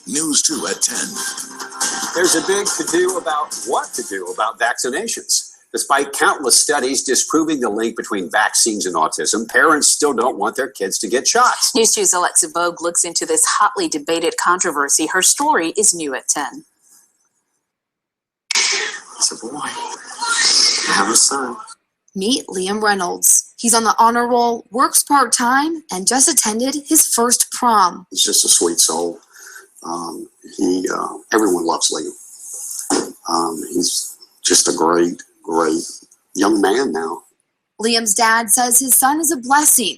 News 2 at 10. There's a big to-do about what to do about vaccinations. Despite countless studies disproving the link between vaccines and autism, parents still don't want their kids to get shots. News 2's Alexa Vogue looks into this hotly debated controversy. Her story is new at 10. It's a boy. I have a son. Meet Liam Reynolds. He's on the honor roll, works part-time, and just attended his first prom. He's just a sweet soul. Everyone loves Liam. He's just a great young man now. Liam's dad says his son is a blessing,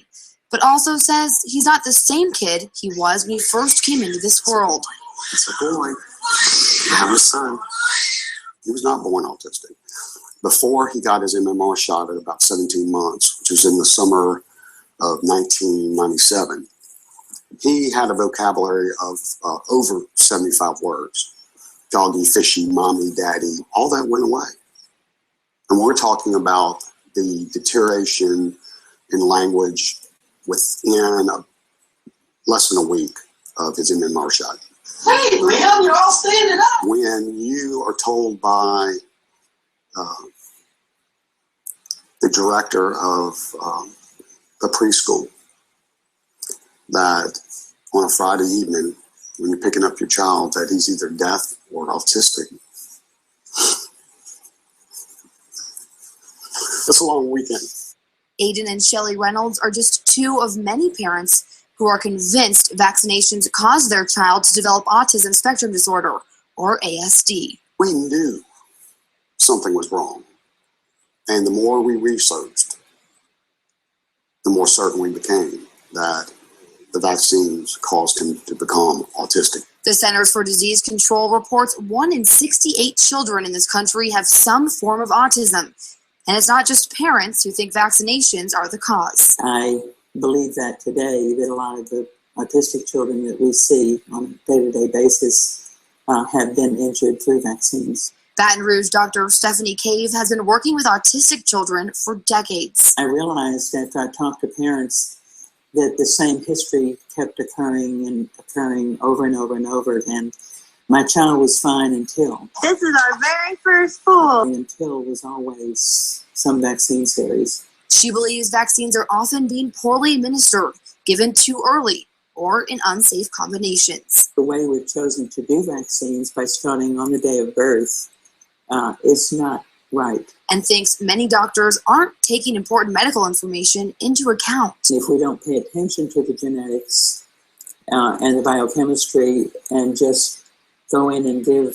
but also says he's not the same kid he was when he first came into this world. It's a boy. I have a son. He was not born autistic. Before he got his MMR shot at about 17 months, which was in the summer of 1997, he had a vocabulary of over 75 words. Doggy, fishy, mommy, daddy, all that went away. And we're talking about the deterioration in language within less than a week of his MMR shot. Hey, Liam, you're all standing up. When you are told by the director of the preschool that on a Friday evening, when you're picking up your child, that he's either deaf or autistic, it's a long weekend. Aiden and Shelly Reynolds are just two of many parents who are convinced vaccinations cause their child to develop autism spectrum disorder, or ASD. We knew something was wrong. And the more we researched, the more certain we became that the vaccines caused him to become autistic. The Centers for Disease Control reports 1 in 68 children in this country have some form of autism. And it's not just parents who think vaccinations are the cause. I believe that today that a lot of the autistic children that we see on a day-to-day basis have been injured through vaccines. Baton Rouge Dr. Stephanie Cave has been working with autistic children for decades. I realized after I talked to parents that the same history kept occurring over and over and over. And my child was fine until. This is our very first pool. Until was always some vaccine series. She believes vaccines are often being poorly administered, given too early, or in unsafe combinations. The way we've chosen to do vaccines by starting on the day of birth is not right. And thinks many doctors aren't taking important medical information into account. If we don't pay attention to the genetics and the biochemistry and just go in and give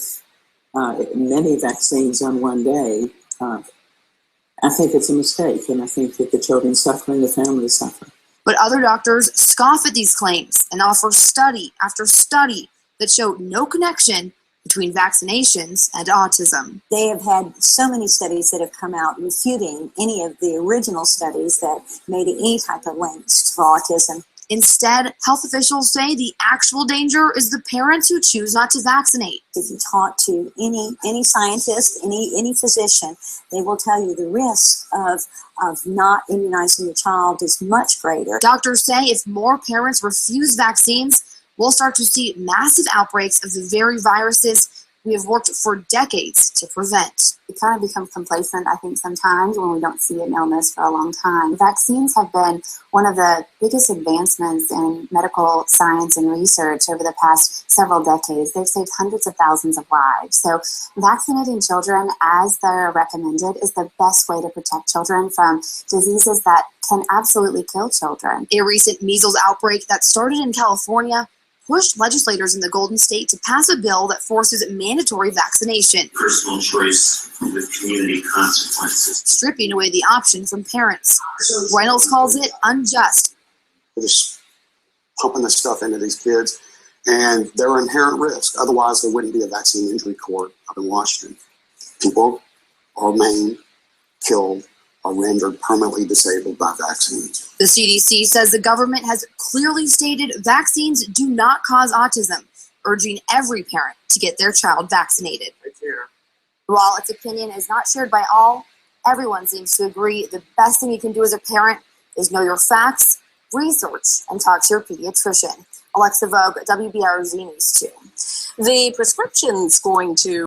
many vaccines on one day, I think it's a mistake, and I think that the children suffer and the families suffer. But other doctors scoff at these claims and offer study after study that show no connection between vaccinations and autism. They have had so many studies that have come out refuting any of the original studies that made any type of links to autism. Instead, health officials say the actual danger is the parents who choose not to vaccinate. If you talk to any scientist, any physician, they will tell you the risk of not immunizing your child is much greater. Doctors say if more parents refuse vaccines, we'll start to see massive outbreaks of the very viruses we have worked for decades to prevent. We kind of become complacent, I think, sometimes when we don't see an illness for a long time. Vaccines have been one of the biggest advancements in medical science and research over the past several decades. They've saved hundreds of thousands of lives. So vaccinating children, as they're recommended, is the best way to protect children from diseases that can absolutely kill children. A recent measles outbreak that started in California pushed legislators in the Golden State to pass a bill that forces mandatory vaccination. Personal choice with community consequences. Stripping away the option from parents. Reynolds calls it unjust. They're just pumping this stuff into these kids, and they're inherent risk. Otherwise, there wouldn't be a vaccine injury court up in Washington. People are maimed, killed, are rendered permanently disabled by vaccines. The CDC says the government has clearly stated vaccines do not cause autism, urging every parent to get their child vaccinated. While its opinion is not shared by all, everyone seems to agree the best thing you can do as a parent is know your facts, research, and talk to your pediatrician. Alexa Vogue, WBRZ News 2. The prescription's going to